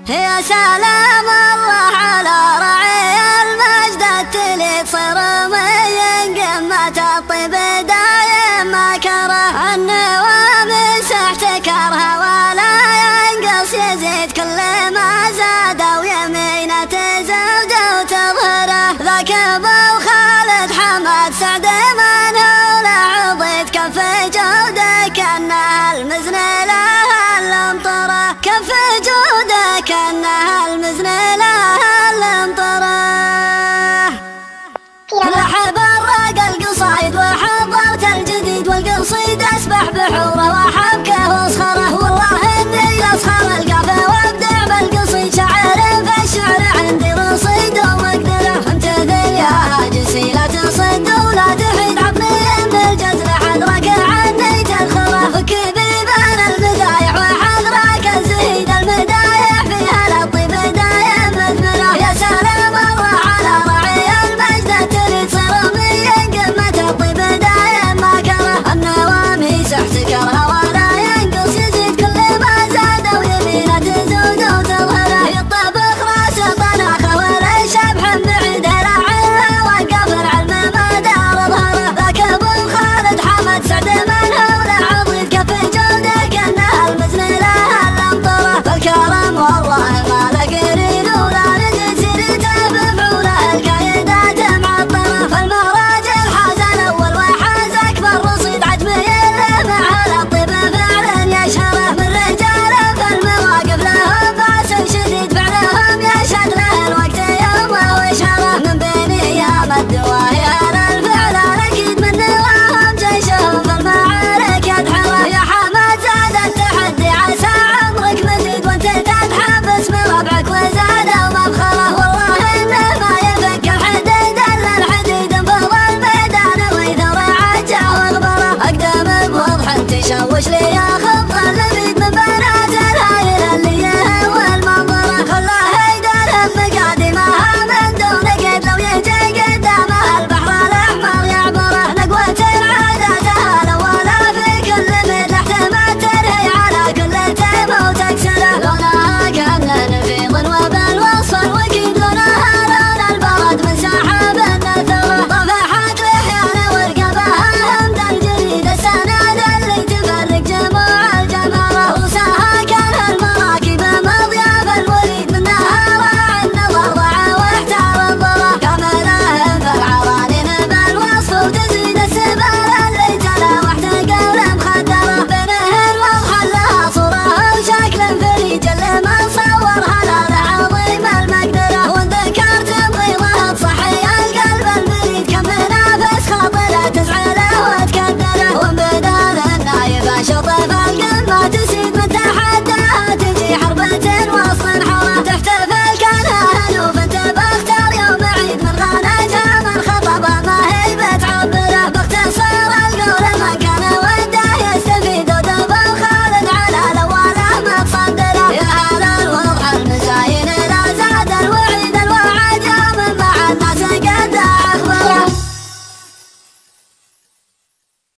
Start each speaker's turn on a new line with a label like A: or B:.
A: يا سلام الله على رعي المجد التلي صرمي قمة الطيب دايم ما كره النوام ساحتكرها ولا ينقص يزيد كل ما زاد ويمينة زوجه وتظهره ذاك ابو خالد حمد سعد من هو لعضيد كف جودك انها المزن لها الامطره كف جودك انها المزن